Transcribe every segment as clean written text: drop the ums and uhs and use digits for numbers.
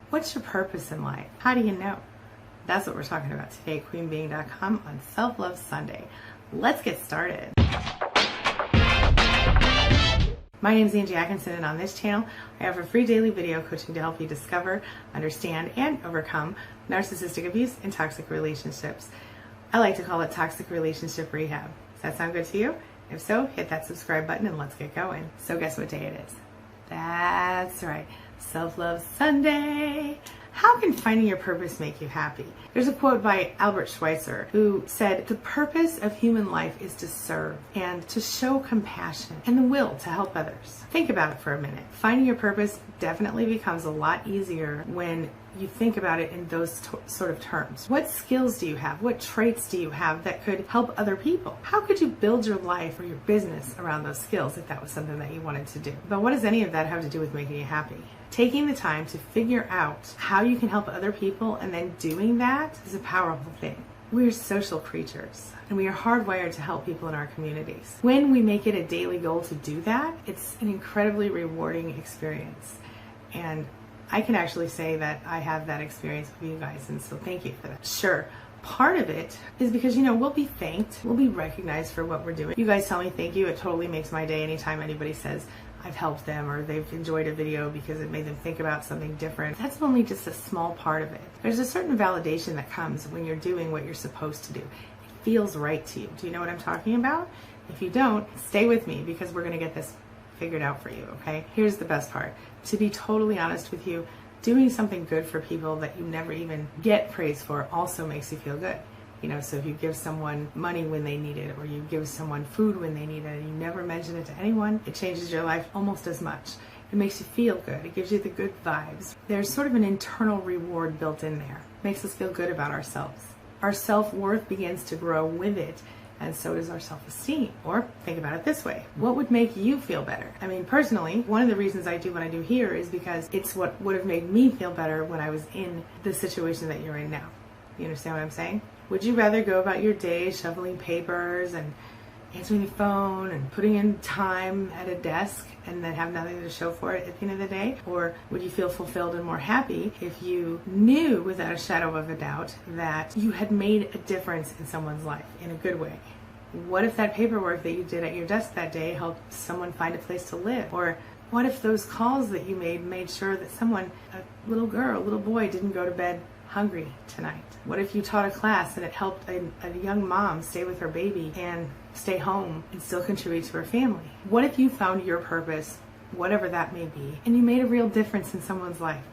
What's your purpose in life? How do you know? That's what we're talking about today at queenbeing.com on Self-Love Sunday. Let's get started. My name is Angie Atkinson, and on this channel, I offer free daily video coaching to help you discover, understand, and overcome narcissistic abuse and toxic relationships. I like to call it toxic relationship rehab. Does that sound good to you? If so, hit that subscribe button and let's get going. So guess what day it is? That's right, Self-Love Sunday. How can finding your purpose make you happy? There's a quote by Albert Schweitzer who said, "The purpose of human life is to serve and to show compassion and the will to help others." Think about it for a minute. Finding your purpose definitely becomes a lot easier when you think about it in those sort of terms. What skills do you have? What traits do you have that could help other people? How could you build your life or your business around those skills if that was something that you wanted to do? But what does any of that have to do with making you happy? Taking the time to figure out how you can help other people and then doing that is a powerful thing. We're social creatures and we are hardwired to help people in our communities. When we make it a daily goal to do that, it's an incredibly rewarding experience. And I can actually say that I have that experience with you guys, and so thank you for that. Sure, part of it is because, we'll be thanked, we'll be recognized for what we're doing. You guys tell me thank you, it totally makes my day anytime anybody says I've helped them or they've enjoyed a video because it made them think about something different. That's only just a small part of it. There's a certain validation that comes when you're doing what you're supposed to do. It feels right to you. Do you know what I'm talking about? If you don't, stay with me because we're going to get this figured out for you, okay? Here's the best part. To be totally honest with you, doing something good for people that you never even get praise for also makes you feel good. So if you give someone money when they need it, or you give someone food when they need it, and you never mention it to anyone, it changes your life almost as much. It makes you feel good. It gives you the good vibes. There's sort of an internal reward built in there. It makes us feel good about ourselves. Our self-worth begins to grow with it, and so does our self-esteem. Or think about it this way. What would make you feel better? Personally, one of the reasons I do what I do here is because it's what would have made me feel better when I was in the situation that you're in now. You understand what I'm saying? Would you rather go about your day shoveling papers and answering the phone and putting in time at a desk and then have nothing to show for it at the end of the day? Or would you feel fulfilled and more happy if you knew without a shadow of a doubt that you had made a difference in someone's life in a good way? What if that paperwork that you did at your desk that day helped someone find a place to live? Or what if those calls that you made sure that someone, a little girl, a little boy, didn't go to bed hungry tonight? What if you taught a class and it helped a young mom stay with her baby and stay home and still contribute to her family? What if you found your purpose, whatever that may be, and you made a real difference in someone's life?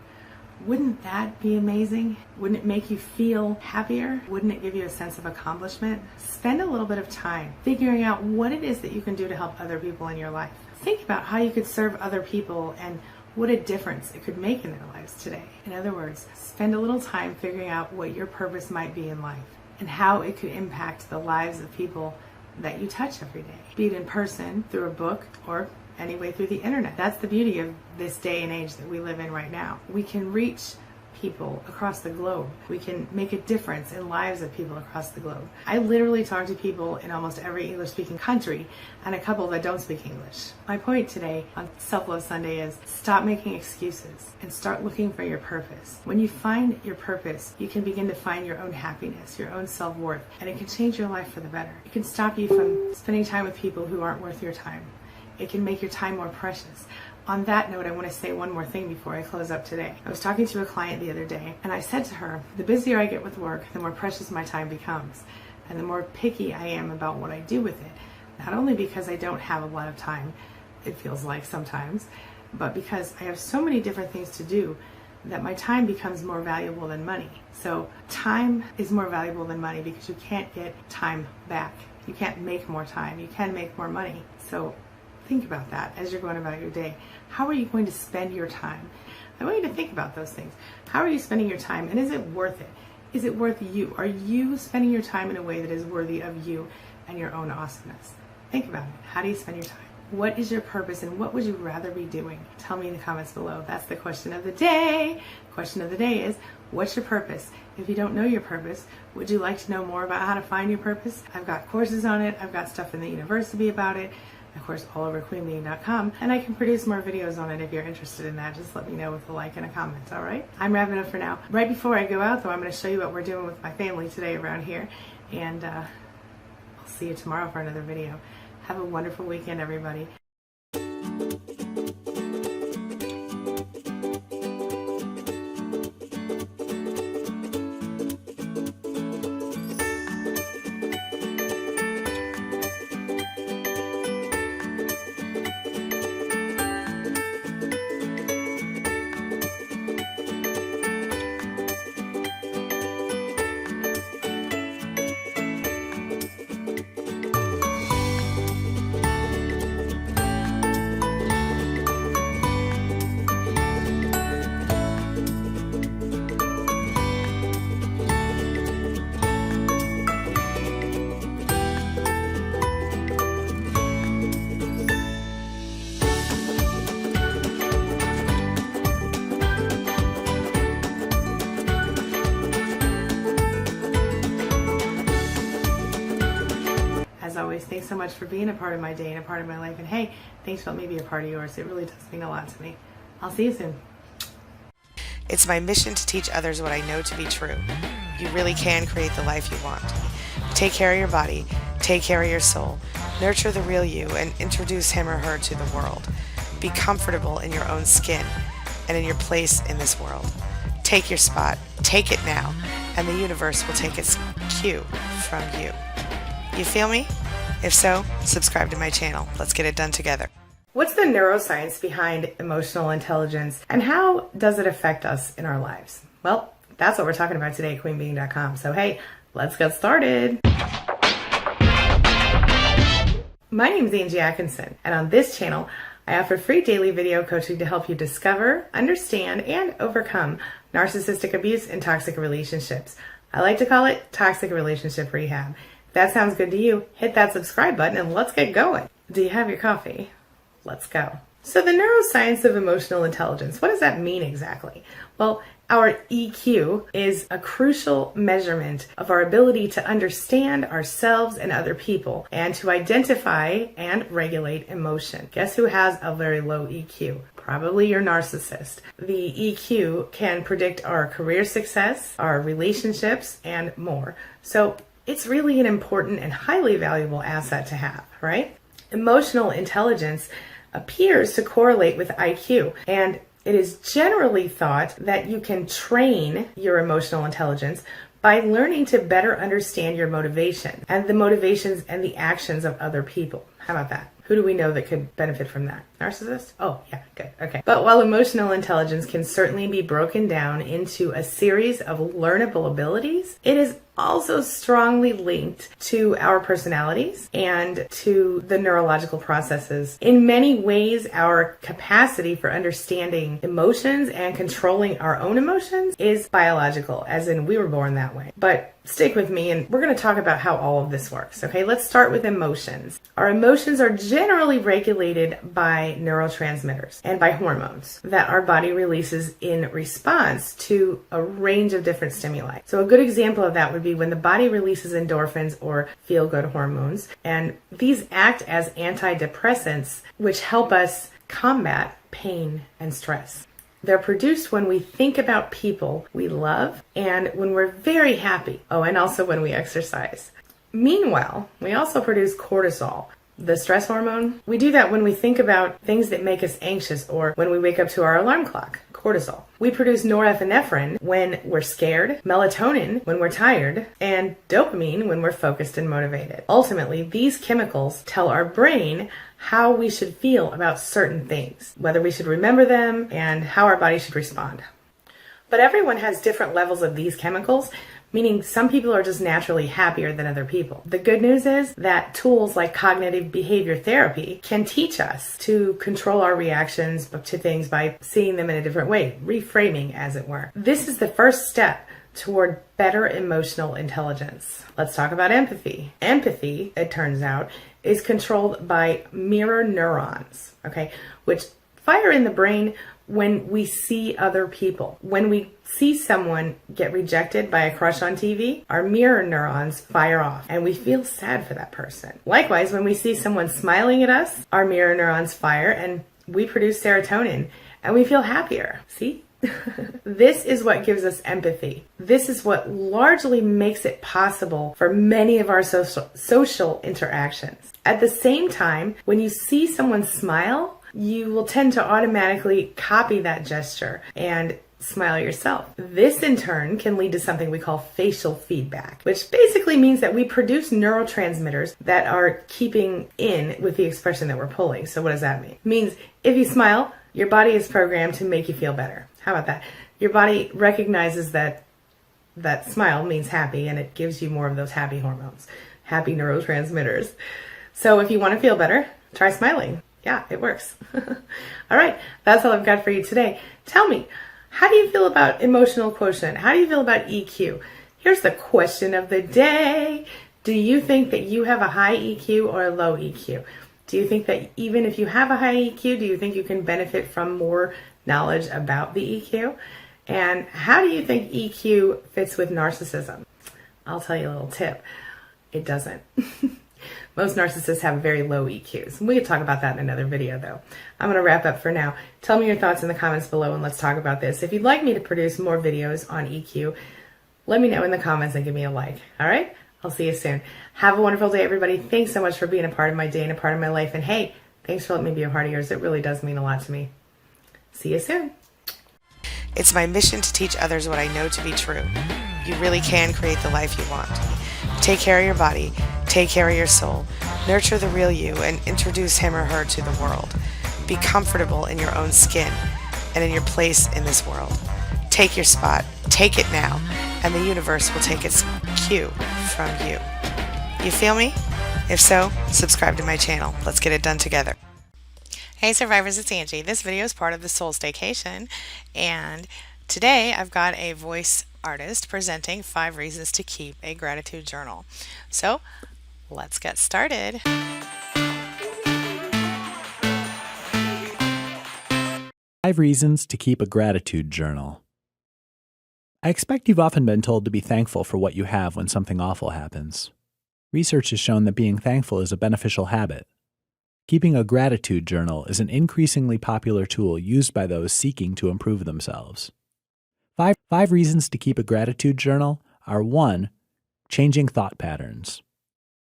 Wouldn't that be amazing? Wouldn't it make you feel happier? Wouldn't it give you a sense of accomplishment? Spend a little bit of time figuring out what it is that you can do to help other people in your life. Think about how you could serve other people and what a difference it could make in their lives today. In other words, spend a little time figuring out what your purpose might be in life and how it could impact the lives of people that you touch every day, be it in person, through a book, or anyway through the internet. That's the beauty of this day and age that we live in right now. We can reach people across the globe. We can make a difference in lives of people across the globe. I literally talk to people in almost every English-speaking country and a couple that don't speak English. My point today on Self-Love Sunday is stop making excuses and start looking for your purpose. When you find your purpose, you can begin to find your own happiness, your own self-worth, and it can change your life for the better. It can stop you from spending time with people who aren't worth your time. It can make your time more precious. On that note, I want to say one more thing before I close up today. I was talking to a client the other day, and I said to her, the busier I get with work, the more precious my time becomes, and the more picky I am about what I do with it. Not only because I don't have a lot of time, it feels like sometimes, but because I have so many different things to do that my time becomes more valuable than money. So time is more valuable than money because you can't get time back. You can't make more time. You can make more money. So think about that as you're going about your day. How are you going to spend your time? I want you to think about those things. How are you spending your time, and is it worth it? Is it worth you? Are you spending your time in a way that is worthy of you and your own awesomeness? Think about it. How do you spend your time? What is your purpose, and what would you rather be doing? Tell me in the comments below. That's the question of the day. The question of the day is, what's your purpose? If you don't know your purpose, would you like to know more about how to find your purpose? I've got courses on it. I've got stuff in the university about it. of course, all over queenbeing.com, and I can produce more videos on it if you're interested in that. Just let me know with a like and a comment, all right? I'm wrapping up for now. Right before I go out, though, I'm going to show you what we're doing with my family today around here, and I'll see you tomorrow for another video. Have a wonderful weekend, everybody. As always, thanks so much for being a part of my day and a part of my life. And hey, thanks for letting me be a part of yours. It really does mean a lot to me. I'll see you soon. It's my mission to teach others what I know to be true. You really can create the life you want. Take care of your body, take care of your soul, nurture the real you, and introduce him or her to the world. Be comfortable in your own skin and in your place in this world. Take your spot, take it now, and the universe will take its cue from you. You feel me? If so, subscribe to my channel. Let's get it done together. What's the neuroscience behind emotional intelligence, and how does it affect us in our lives? Well, that's what we're talking about today at queenbeing.com. So hey, let's get started. My name is Angie Atkinson, and on this channel, I offer free daily video coaching to help you discover, understand, and overcome narcissistic abuse and toxic relationships. I like to call it toxic relationship rehab. If that sounds good to you, hit that subscribe button and let's get going. Do you have your coffee? Let's go. So the neuroscience of emotional intelligence, what does that mean exactly? Well, our EQ is a crucial measurement of our ability to understand ourselves and other people and to identify and regulate emotion. Guess who has a very low EQ? Probably your narcissist. The EQ can predict our career success, our relationships, and more. So it's really an important and highly valuable asset to have, right? Emotional intelligence appears to correlate with IQ, and it is generally thought that you can train your emotional intelligence by learning to better understand your motivation and the motivations and the actions of other people. How about that? Who do we know that could benefit from that? Narcissists? Oh, yeah, good, okay. But while emotional intelligence can certainly be broken down into a series of learnable abilities, it is also strongly linked to our personalities and to the neurological processes. In many ways, our capacity for understanding emotions and controlling our own emotions is biological, as in we were born that way. But stick with me and we're going to talk about how all of this works, okay? Let's start with emotions. Our emotions are generally regulated by neurotransmitters and by hormones that our body releases in response to a range of different stimuli. So a good example of that would be when the body releases endorphins or feel-good hormones, and these act as antidepressants which help us combat pain and stress. They're produced when we think about people we love and when we're very happy. Oh, and also when we exercise. Meanwhile, we also produce cortisol, the stress hormone. We do that when we think about things that make us anxious or when we wake up to our alarm clock, cortisol. We produce norepinephrine when we're scared, melatonin when we're tired, and dopamine when we're focused and motivated. Ultimately, these chemicals tell our brain how we should feel about certain things, whether we should remember them, and how our body should respond. But everyone has different levels of these chemicals, meaning some people are just naturally happier than other people. The good news is that tools like cognitive behavior therapy can teach us to control our reactions to things by seeing them in a different way, reframing, as it were. This is the first step toward better emotional intelligence. Let's talk about empathy. Empathy, it turns out, is controlled by mirror neurons, okay, which fire in the brain when we see other people. When we see someone get rejected by a crush on TV, our mirror neurons fire off and we feel sad for that person. Likewise, when we see someone smiling at us, our mirror neurons fire and we produce serotonin and we feel happier. See? This is what gives us empathy. This is what largely makes it possible for many of our social interactions. At the same time, when you see someone smile, you will tend to automatically copy that gesture and smile yourself. This in turn can lead to something we call facial feedback, which basically means that we produce neurotransmitters that are keeping in with the expression that we're pulling. So what does that mean? It means if you smile, your body is programmed to make you feel better. How about that? Your body recognizes that that smile means happy and it gives you more of those happy hormones, happy neurotransmitters. So if you want to feel better, try smiling. Yeah, it works. All right, that's all I've got for you today. Tell me, how do you feel about emotional quotient? How do you feel about EQ? Here's the question of the day. Do you think that you have a high EQ or a low EQ? Do you think that even if you have a high EQ, do you think you can benefit from more knowledge about the EQ? And how do you think EQ fits with narcissism? I'll tell you a little tip. It doesn't. Most narcissists have very low EQs. We could talk about that in another video though. I'm going to wrap up for now. Tell me your thoughts in the comments below and let's talk about this. If you'd like me to produce more videos on EQ, let me know in the comments and give me a like. All right? I'll see you soon. Have a wonderful day, everybody. Thanks so much for being a part of my day and a part of my life. And hey, thanks for letting me be a part of yours. It really does mean a lot to me. See you soon. It's my mission to teach others what I know to be true. You really can create the life you want. Take care of your body. Take care of your soul. Nurture the real you and introduce him or her to the world. Be comfortable in your own skin and in your place in this world. Take your spot. Take it now. And the universe will take its cue from you. You feel me? If so, subscribe to my channel. Let's get it done together. Hey survivors, it's Angie. This video is part of the Soul Staycation, and today I've got a voice artist presenting 5 reasons to keep a gratitude journal. So let's get started. 5 reasons to keep a gratitude journal. I expect you've often been told to be thankful for what you have when something awful happens. Research has shown that being thankful is a beneficial habit. Keeping a gratitude journal is an increasingly popular tool used by those seeking to improve themselves. 5 reasons to keep a gratitude journal are 1. Changing thought patterns.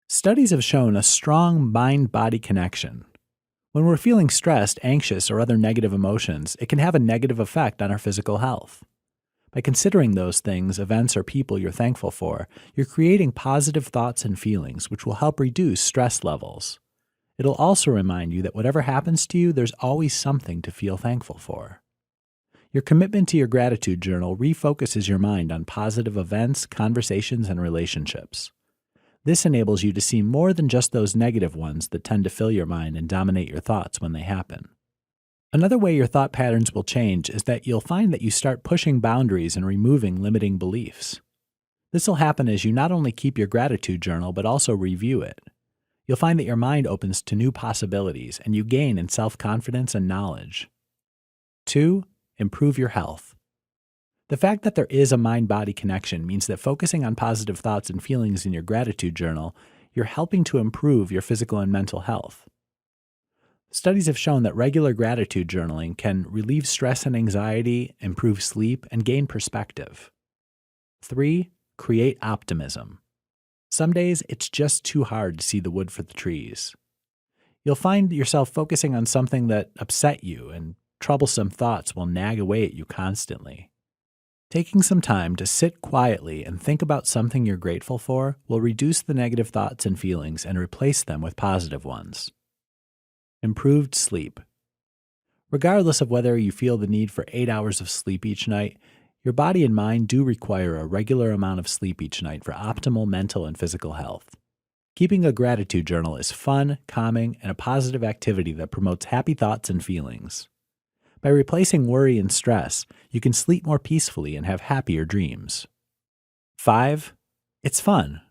Studies have shown a strong mind-body connection. When we're feeling stressed, anxious, or other negative emotions, it can have a negative effect on our physical health. By considering those things, events, or people you're thankful for, you're creating positive thoughts and feelings which will help reduce stress levels. It'll also remind you that whatever happens to you, there's always something to feel thankful for. Your commitment to your gratitude journal refocuses your mind on positive events, conversations, and relationships. This enables you to see more than just those negative ones that tend to fill your mind and dominate your thoughts when they happen. Another way your thought patterns will change is that you'll find that you start pushing boundaries and removing limiting beliefs. This will happen as you not only keep your gratitude journal but also review it. You'll find that your mind opens to new possibilities and you gain in self-confidence and knowledge. 2. Improve your health. The fact that there is a mind-body connection means that focusing on positive thoughts and feelings in your gratitude journal, you're helping to improve your physical and mental health. Studies have shown that regular gratitude journaling can relieve stress and anxiety, improve sleep, and gain perspective. 3. Create optimism. Some days, it's just too hard to see the wood for the trees. You'll find yourself focusing on something that upset you, and troublesome thoughts will nag away at you constantly. Taking some time to sit quietly and think about something you're grateful for will reduce the negative thoughts and feelings and replace them with positive ones. Improved sleep. Regardless of whether you feel the need for 8 hours of sleep each night, your body and mind do require a regular amount of sleep each night for optimal mental and physical health. Keeping a gratitude journal is fun, calming, and a positive activity that promotes happy thoughts and feelings. By replacing worry and stress, you can sleep more peacefully and have happier dreams. 5. It's fun.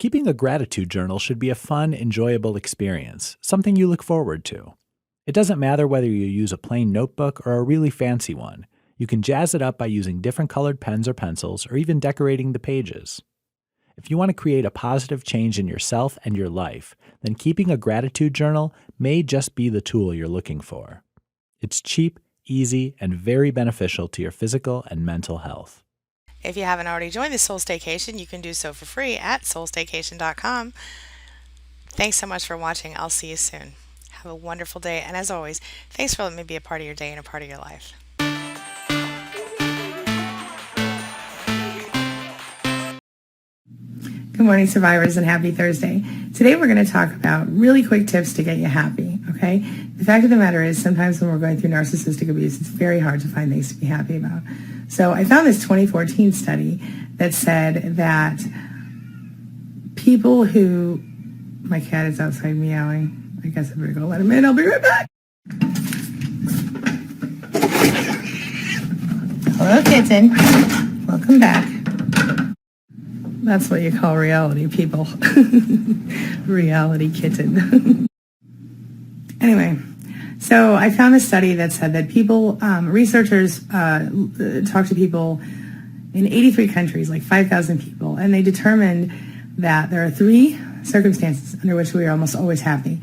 Keeping a gratitude journal should be a fun, enjoyable experience, something you look forward to. It doesn't matter whether you use a plain notebook or a really fancy one. You can jazz it up by using different colored pens or pencils, or even decorating the pages. If you want to create a positive change in yourself and your life, then keeping a gratitude journal may just be the tool you're looking for. It's cheap, easy, and very beneficial to your physical and mental health. If you haven't already joined the Soul Staycation, you can do so for free at soulstaycation.com. Thanks so much for watching. I'll see you soon. Have a wonderful day. And as always, thanks for letting me be a part of your day and a part of your life. Good morning, survivors, and happy Thursday. Today we're going to talk about really quick tips to get you happy, okay? The fact of the matter is sometimes when we're going through narcissistic abuse, it's very hard to find things to be happy about. So I found this 2014 study that said that people who... My cat is outside meowing. I guess I better go let him in. I'll be right back. Hello, kitten. Welcome back. That's what you call reality, people. Reality kitten. Anyway, so I found a study that said that people, researchers talked to people in 83 countries, like 5,000 people, and they determined that there are 3 circumstances under which we are almost always happy.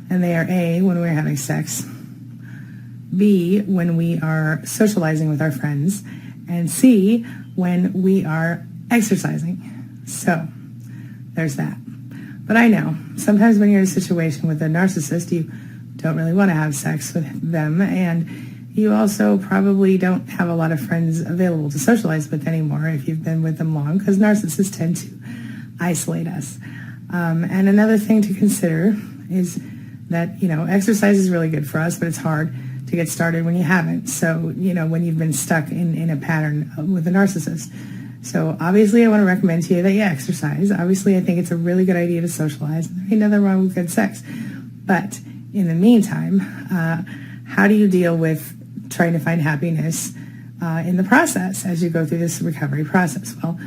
And they are A, when we're having sex, B, when we are socializing with our friends, and C, when we are exercising. So, there's that. But I know, sometimes when you're in a situation with a narcissist, you don't really want to have sex with them, and you also probably don't have a lot of friends available to socialize with anymore if you've been with them long, because narcissists tend to isolate us. And another thing to consider is that, exercise is really good for us, but it's hard to get started when you haven't. So, when you've been stuck in a pattern with a narcissist. So obviously I want to recommend to you that you exercise. Obviously I think it's a really good idea to socialize. There ain't nothing wrong with good sex. But in the meantime, how do you deal with trying to find happiness in the process as you go through this recovery process? Well,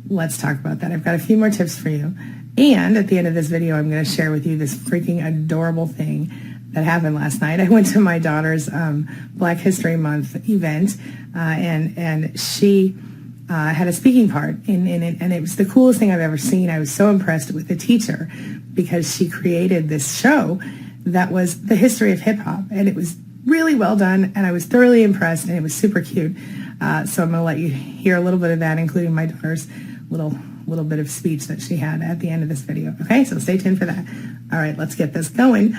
let's talk about that. I've got a few more tips for you. And at the end of this video, I'm going to share with you this freaking adorable thing that happened last night. I went to my daughter's Black History Month event, and she had a speaking part in it, and it was the coolest thing I've ever seen. I was so impressed with the teacher because she created this show that was the history of hip-hop, and it was really well done, and I was thoroughly impressed, and it was super cute. So I'm going to let you hear a little bit of that, including my daughter's little bit of speech that she had at the end of this video. Okay, so stay tuned for that. All right, let's get this going.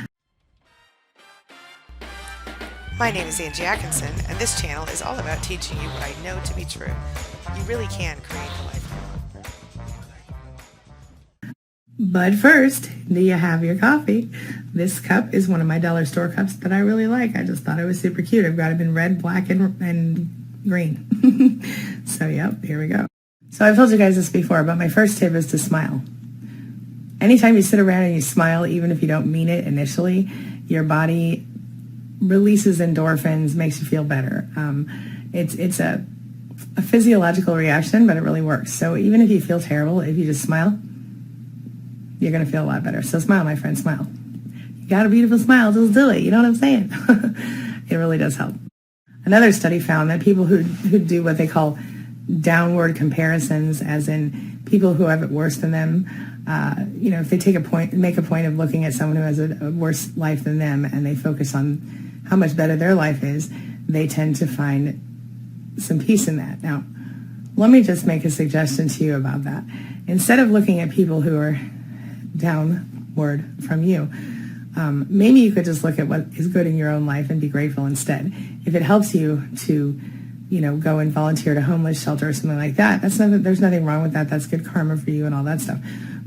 My name is Angie Atkinson, and this channel is all about teaching you what I know to be true. You really can create the life you want. But first, do you have your coffee? This cup is one of my dollar store cups that I really like. I just thought it was super cute. I've got it in red, black, and green. So, yep, here we go. So I've told you guys this before, but my first tip is to smile. Anytime you sit around and you smile, even if you don't mean it initially, your body releases endorphins, makes you feel better. It's a physiological reaction, but it really works. So even if you feel terrible, if you just smile, you're going to feel a lot better. So smile, my friend, smile. You got a beautiful smile, just do it. You know what I'm saying? It really does help. Another study found that people who do what they call downward comparisons, as in people who have it worse than them, if they make a point of looking at someone who has a worse life than them, and they focus on how much better their life is, they tend to find some peace in that. Now, let me just make a suggestion to you about that. Instead of looking at people who are downward from you, maybe you could just look at what is good in your own life and be grateful instead. If it helps you to go and volunteer at a homeless shelter or something like that, there's nothing wrong with that. That's good karma for you and all that stuff.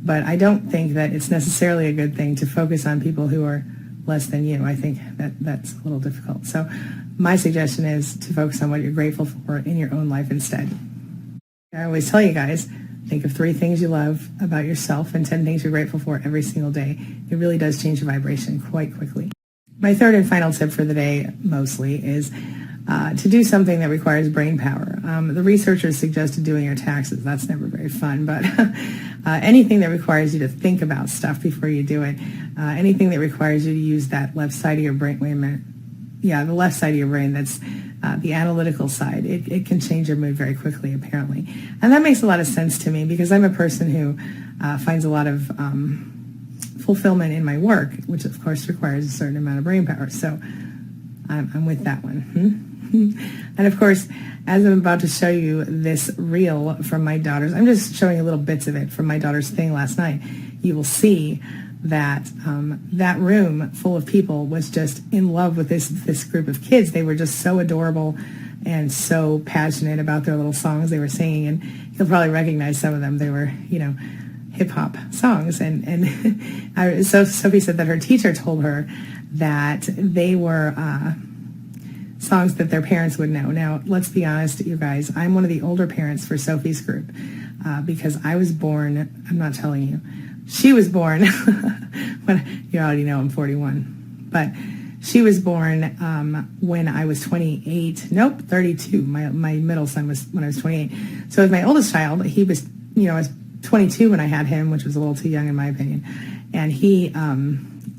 But I don't think that it's necessarily a good thing to focus on people who are less than you. I think that's a little difficult. So my suggestion is to focus on what you're grateful for in your own life instead. I always tell you guys, think of 3 things you love about yourself and 10 things you're grateful for every single day. It really does change your vibration quite quickly. My third and final tip for the day mostly is to do something that requires brain power. The researchers suggested doing your taxes. That's never very fun, but anything that requires you to think about stuff before you do it, anything that requires you to use that left side of your brain, wait a minute, yeah, the left side of your brain, that's the analytical side, it can change your mood very quickly, apparently. And that makes a lot of sense to me because I'm a person who finds a lot of fulfillment in my work, which of course requires a certain amount of brain power. So I'm with that one. And of course, as I'm about to show you this reel from my daughter's, I'm just showing you little bits of it from my daughter's thing last night. You will see that that room full of people was just in love with this group of kids. They were just so adorable and so passionate about their little songs they were singing. And you'll probably recognize some of them. They were, hip-hop songs. And so Sophie said that her teacher told her that they were songs that their parents would know. Now, let's be honest, you guys, I'm one of the older parents for Sophie's group because I was born, I'm not telling you, she was born, when you already know I'm 41, but she was born when I was 32. My middle son was when I was 28. So with my oldest child, he was, I was 22 when I had him, which was a little too young in my opinion. And he,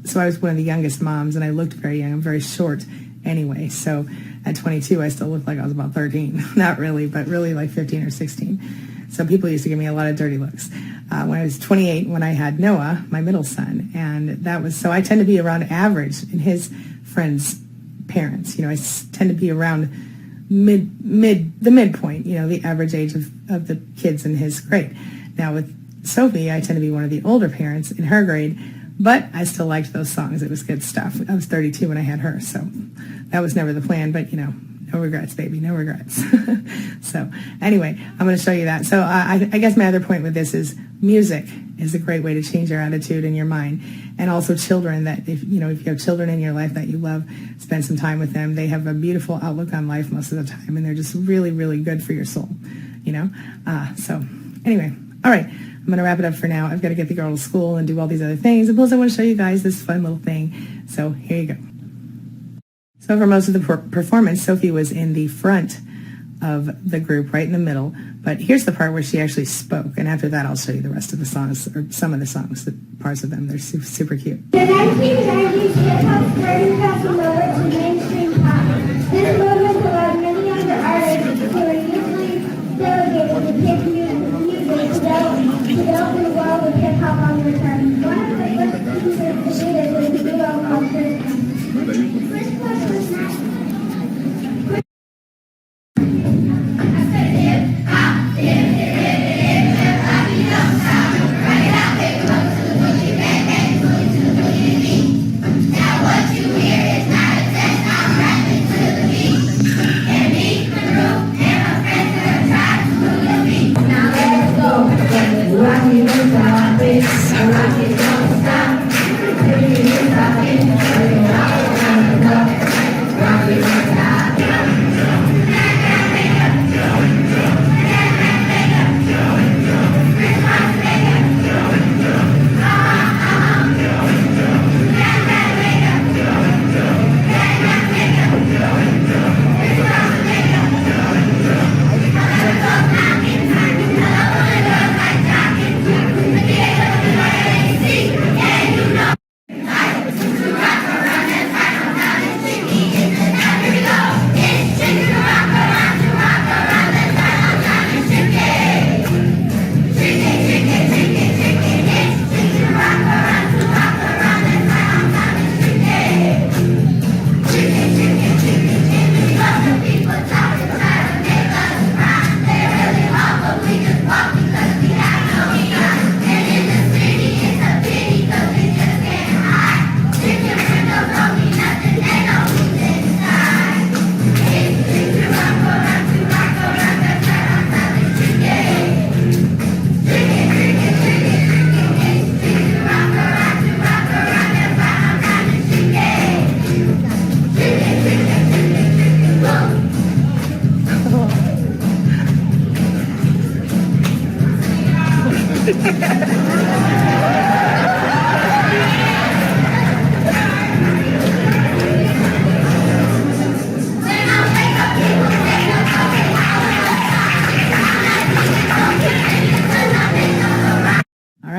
so I was one of the youngest moms, and I looked very young. I'm very short anyway. So at 22, I still looked like I was about 13. Not really, but really like 15 or 16. So people used to give me a lot of dirty looks. When I was 28, when I had Noah, my middle son, and that was, so I tend to be around average in his friends' parents. I tend to be around the midpoint, the average age of the kids in his grade. Now with Sophie, I tend to be one of the older parents in her grade, but I still liked those songs. It was good stuff. I was 32 when I had her, so that was never the plan, but no regrets, baby, no regrets. So anyway, I'm going to show you that. So I guess my other point with this is music is a great way to change your attitude and your mind. And also children, that if you have children in your life that you love, spend some time with them. They have a beautiful outlook on life most of the time, and they're just really, really good for your soul, So anyway, all right, I'm going to wrap it up for now. I've got to get the girl to school and do all these other things. And plus I want to show you guys this fun little thing. So here you go. So for most of the performance, Sophie was in the front of the group, right in the middle. But here's the part where she actually spoke. And after that, I'll show you the rest of the songs, or some of the songs, the parts of them. They're super, super cute. The 1990s hip-hop started crossing over to mainstream pop. This movement allowed many younger artists who were usually delegated to kids' music to develop in the world of hip-hop on their terms. One of the first pieces to do this was a duo called First. First was not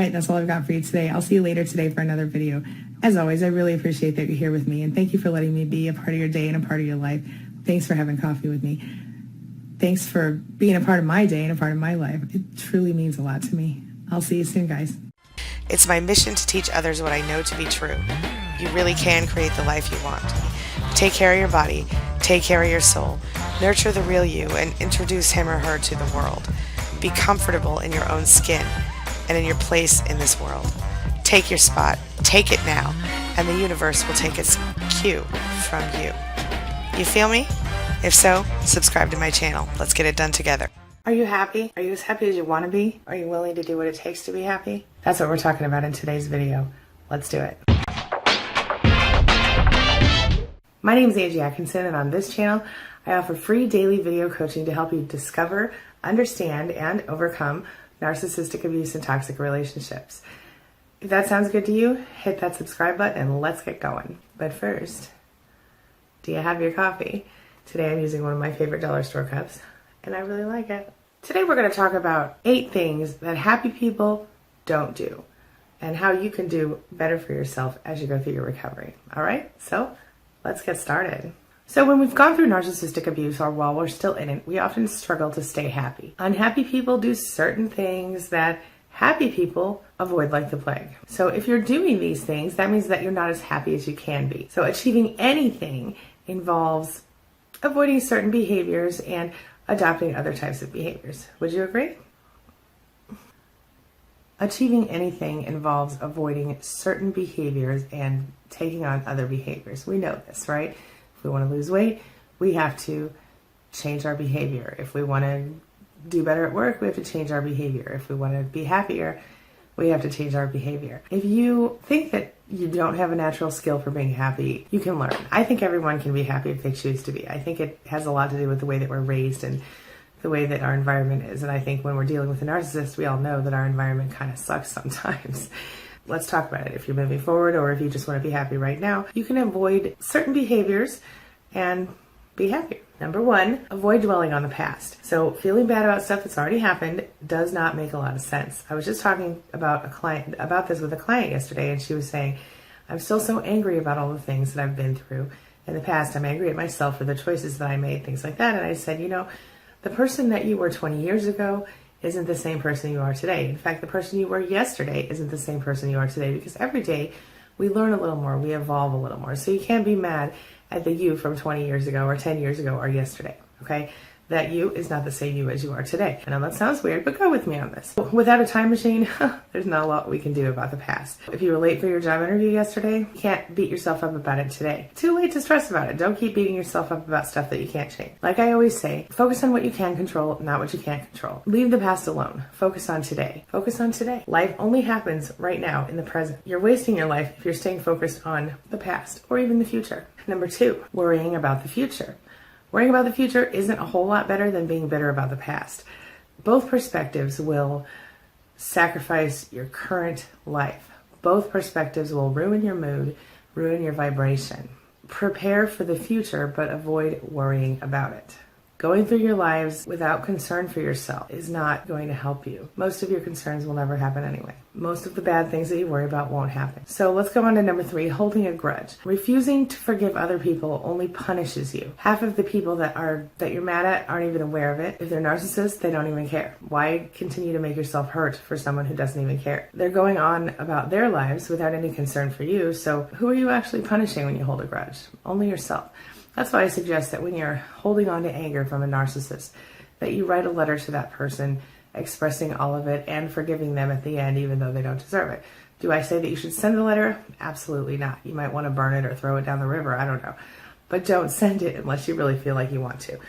right, that's all I've got for you today. I'll see you later today for another video. As always, I really appreciate that you're here with me, and thank you for letting me be a part of your day and a part of your life. Thanks for having coffee with me. Thanks for being a part of my day and a part of my life. It truly means a lot to me. I'll see you soon, guys. It's my mission to teach others what I know to be true. You really can create the life you want. Take care of your body, take care of your soul, nurture the real you, and introduce him or her to the world. Be comfortable in your own skin and in your place in this world. Take your spot, take it now, and the universe will take its cue from you. You feel me? If so, subscribe to my channel. Let's get it done together. Are you happy? Are you as happy as you want to be? Are you willing to do what it takes to be happy? That's what we're talking about in today's video. Let's do it. My name is Angie Atkinson, and on this channel, I offer free daily video coaching to help you discover, understand, and overcome narcissistic abuse and toxic relationships. If that sounds good to you, hit that subscribe button and let's get going. But first, do you have your coffee? Today I'm using one of my favorite dollar store cups, and I really like it. Today we're going to talk about 8 things that happy people don't do, and how you can do better for yourself as you go through your recovery. All right, so let's get started. So when we've gone through narcissistic abuse, or while we're still in it, we often struggle to stay happy. Unhappy people do certain things that happy people avoid like the plague. So if you're doing these things, that means that you're not as happy as you can be. So achieving anything involves avoiding certain behaviors and adopting other types of behaviors. Would you agree? Achieving anything involves avoiding certain behaviors and taking on other behaviors. We know this, right? If we want to lose weight, we have to change our behavior. If we want to do better at work, we have to change our behavior. If we want to be happier, we have to change our behavior. If you think that you don't have a natural skill for being happy, you can learn. I think everyone can be happy if they choose to be. I think it has a lot to do with the way that we're raised and the way that our environment is. And I think when we're dealing with a narcissist, we all know that our environment kind of sucks sometimes. Let's talk about it. If you're moving forward, or if you just want to be happy right now, you can avoid certain behaviors and be happy. Number 1, avoid dwelling on the past. So feeling bad about stuff that's already happened does not make a lot of sense. I was just talking about this with a client yesterday, and she was saying, I'm still so angry about all the things that I've been through in the past. I'm angry at myself for the choices that I made, things like that. And I said, the person that you were 20 years ago isn't the same person you are today. In fact, the person you were yesterday isn't the same person you are today, because every day we learn a little more, we evolve a little more. So you can't be mad at the you from 20 years ago or 10 years ago or yesterday, okay? That you is not the same you as you are today. I know that sounds weird, but go with me on this. Without a time machine, there's not a lot we can do about the past. If you were late for your job interview yesterday, you can't beat yourself up about it today. Too late to stress about it. Don't keep beating yourself up about stuff that you can't change. Like I always say, focus on what you can control, not what you can't control. Leave the past alone. Focus on today. Focus on today. Life only happens right now in the present. You're wasting your life if you're staying focused on the past or even the future. Number 2, worrying about the future. Worrying about the future isn't a whole lot better than being bitter about the past. Both perspectives will sacrifice your current life. Both perspectives will ruin your mood, ruin your vibration. Prepare for the future, but avoid worrying about it. Going through your lives without concern for yourself is not going to help you. Most of your concerns will never happen anyway. Most of the bad things that you worry about won't happen. So let's go on to number 3, holding a grudge. Refusing to forgive other people only punishes you. Half of the people that you're mad at aren't even aware of it. If they're narcissists, they don't even care. Why continue to make yourself hurt for someone who doesn't even care? They're going on about their lives without any concern for you. So who are you actually punishing when you hold a grudge? Only yourself. That's why I suggest that when you're holding on to anger from a narcissist, that you write a letter to that person expressing all of it and forgiving them at the end, even though they don't deserve it. Do I say that you should send the letter? Absolutely not. You might want to burn it or throw it down the river. I don't know. But don't send it unless you really feel like you want to.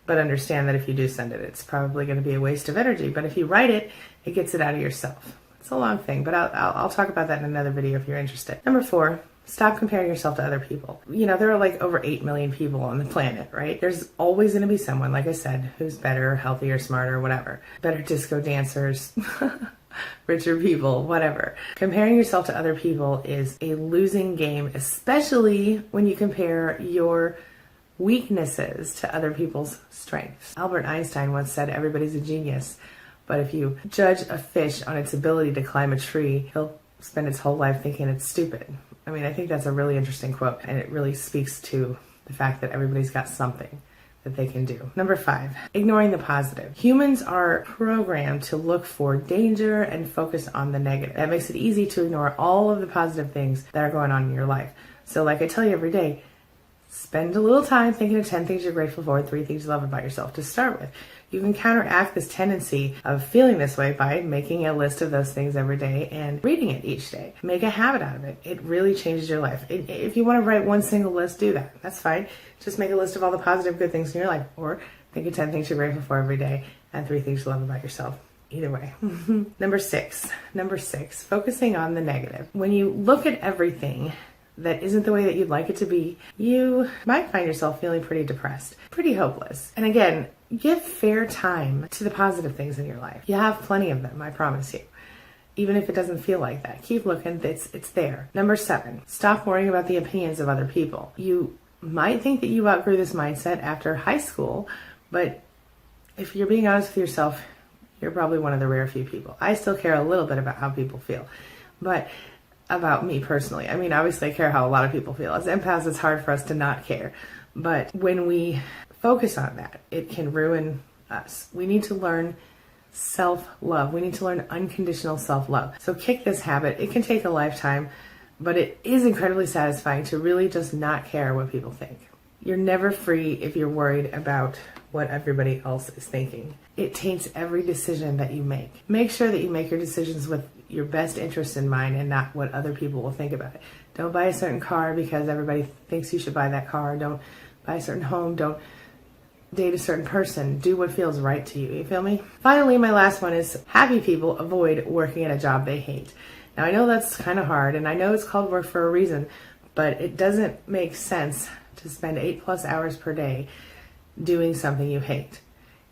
But understand that if you do send it, it's probably going to be a waste of energy. But if you write it, it gets it out of yourself. It's a long thing, but I'll talk about that in another video if you're interested. Number 4, stop comparing yourself to other people. There are like over 8 million people on the planet, right? There's always going to be someone, like I said, who's better, healthier, smarter, whatever. Better disco dancers, richer people, whatever. Comparing yourself to other people is a losing game, especially when you compare your weaknesses to other people's strengths. Albert Einstein once said, everybody's a genius But if you judge a fish on its ability to climb a tree, he'll spend its whole life thinking it's stupid. I mean, I think that's a really interesting quote, and it really speaks to the fact that everybody's got something that they can do. Number 5, ignoring the positive. Humans are programmed to look for danger and focus on the negative. That makes it easy to ignore all of the positive things that are going on in your life. So like I tell you every day, spend a little time thinking of 10 things you're grateful for, 3 things you love about yourself to start with. You can counteract this tendency of feeling this way by making a list of those things every day and reading it each day. Make a habit out of it. It really changes your life. If you want to write one single list, do that. That's fine. Just make a list of all the positive good things in your life, or think of 10 things you're grateful for every day and 3 things you love about yourself. Either way. Number six, focusing on the negative. When you look at everything that isn't the way that you'd like it to be, you might find yourself feeling pretty depressed, pretty hopeless. And again, give fair time to the positive things in your life. You have plenty of them, I promise you. Even if it doesn't feel like that, keep looking, it's there. Number 7, stop worrying about the opinions of other people. You might think that you outgrew this mindset after high school, but if you're being honest with yourself, you're probably one of the rare few people. I still care a little bit about how people feel, but about me personally. I mean, obviously I care how a lot of people feel. As empaths, it's hard for us to not care. But when we focus on that, it can ruin us. We need to learn self-love. We need to learn unconditional self-love. So kick this habit. It can take a lifetime, but it is incredibly satisfying to really just not care what people think. You're never free if you're worried about what everybody else is thinking. It taints every decision that you make. Make sure that you make your decisions with your best interests in mind and not what other people will think about it. Don't buy a certain car because everybody thinks you should buy that car. Don't buy a certain home. Don't date a certain person. Do what feels right to you. You feel me? Finally, my last one is happy people avoid working at a job they hate. Now, I know that's kind of hard, and I know it's called work for a reason, but it doesn't make sense to spend 8+ hours per day doing something you hate.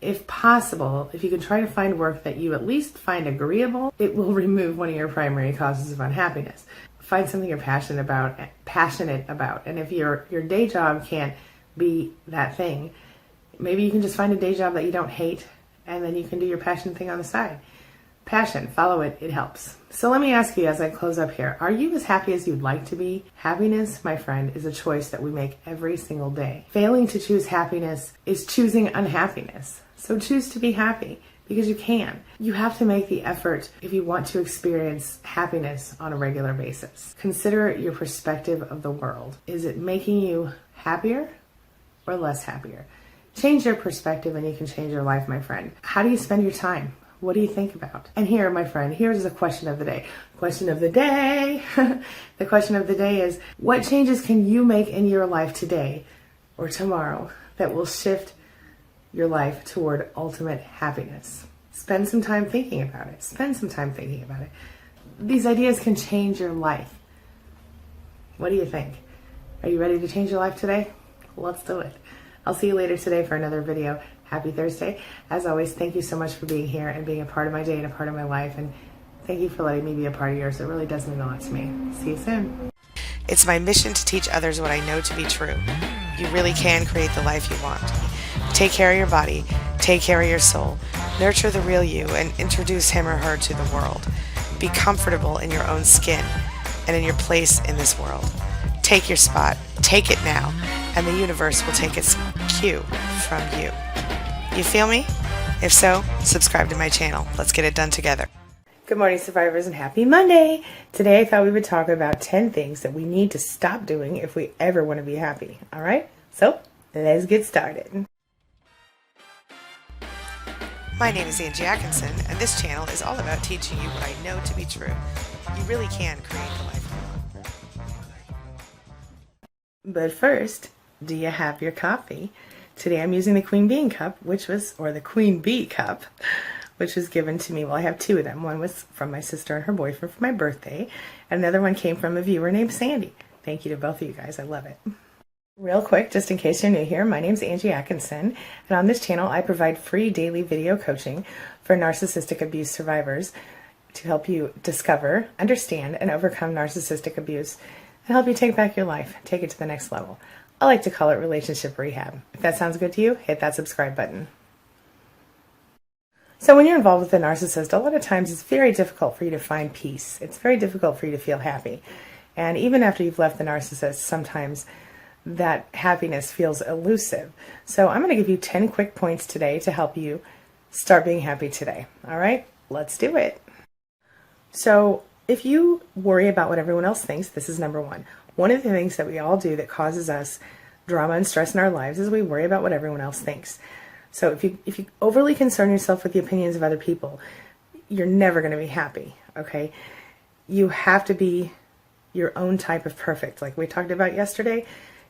If possible, if you can try to find work that you at least find agreeable, it will remove one of your primary causes of unhappiness. Find something you're passionate about. And if your day job can't be that thing, maybe you can just find a day job that you don't hate, and then you can do your passion thing on the side. Passion, follow it, it helps. So let me ask you as I close up here, are you as happy as you'd like to be? Happiness, my friend, is a choice that we make every single day. Failing to choose happiness is choosing unhappiness. So choose to be happy, because you can. You have to make the effort if you want to experience happiness on a regular basis. Consider your perspective of the world. Is it making you happier or less happier? Change your perspective and you can change your life, my friend. How do you spend your time? What do you think about? And here, my friend, here's the question of the day. Question of the day. The question of the day is, what changes can you make in your life today or tomorrow that will shift your life toward ultimate happiness? Spend some time thinking about it. These ideas can change your life. What do you think? Are you ready to change your life today? Let's do it. I'll see you later today for another video. Happy Thursday. As always, thank you so much for being here and being a part of my day and a part of my life. And thank you for letting me be a part of yours. It really does mean a lot to me. See you soon. It's my mission to teach others what I know to be true. You really can create the life you want. Take care of your body, take care of your soul, nurture the real you, and introduce him or her to the world. Be comfortable in your own skin and in your place in this world. Take your spot, take it now, and the universe will take its cue from you. You feel me? If so, subscribe to my channel. Let's get it done together. Good morning, survivors, and happy Monday. Today I thought we would talk about 10 things that we need to stop doing if we ever want to be happy. All right? So let's get started. My name is Angie Atkinson, and this channel is all about teaching you what I know to be true. You really can create the life you want. But first, do you have your coffee? Today I'm using the Queen Bee cup, which was given to me. Well, I have 2 of them. One was from my sister and her boyfriend for my birthday, and another one came from a viewer named Sandy. Thank you to both of you guys. I love it. Real quick, just in case you're new here, my name's Angie Atkinson, and on this channel I provide free daily video coaching for narcissistic abuse survivors to help you discover, understand, and overcome narcissistic abuse and help you take back your life, take it to the next level. I like to call it relationship rehab. If that sounds good to you, hit that subscribe button. So when you're involved with a narcissist, a lot of times it's very difficult for you to find peace. It's very difficult for you to feel happy. And even after you've left the narcissist, sometimes that happiness feels elusive. So I'm going to give you 10 quick points today to help you start being happy today. All right, let's do it. So if you worry about what everyone else thinks, this is number one. One of the things that we all do that causes us drama and stress in our lives is we worry about what everyone else thinks. So if you overly concern yourself with the opinions of other people, you're never going to be happy, okay? You have to be your own type of perfect. Like we talked about yesterday,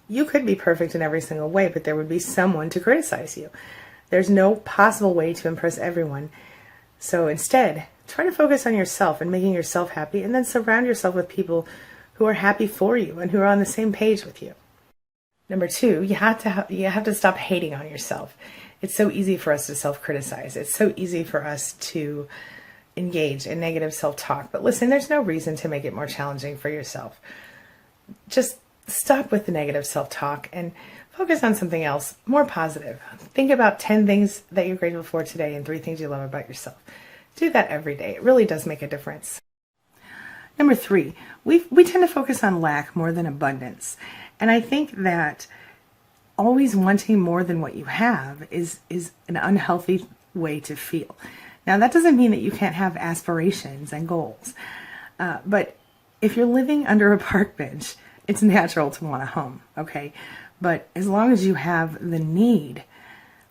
you could be perfect in every single way, but there would be someone to criticize you. There's no possible way to impress everyone. So instead, try to focus on yourself and making yourself happy, and then surround yourself with people who are happy for you and who are on the same page with you. Number two, you have to stop hating on yourself. It's so easy for us to self-criticize. It's so easy for us to engage in negative self-talk. But listen, there's no reason to make it more challenging for yourself. Just stop with the negative self-talk and focus on something else, more positive. Think about 10 things that you're grateful for today and 3 things you love about yourself. Do that every day. It really does make a difference. Number 3, we tend to focus on lack more than abundance. And I think that always wanting more than what you have is an unhealthy way to feel. Now, that doesn't mean that you can't have aspirations and goals. But if you're living under a park bench, it's natural to want a home, okay? But as long as you have the need,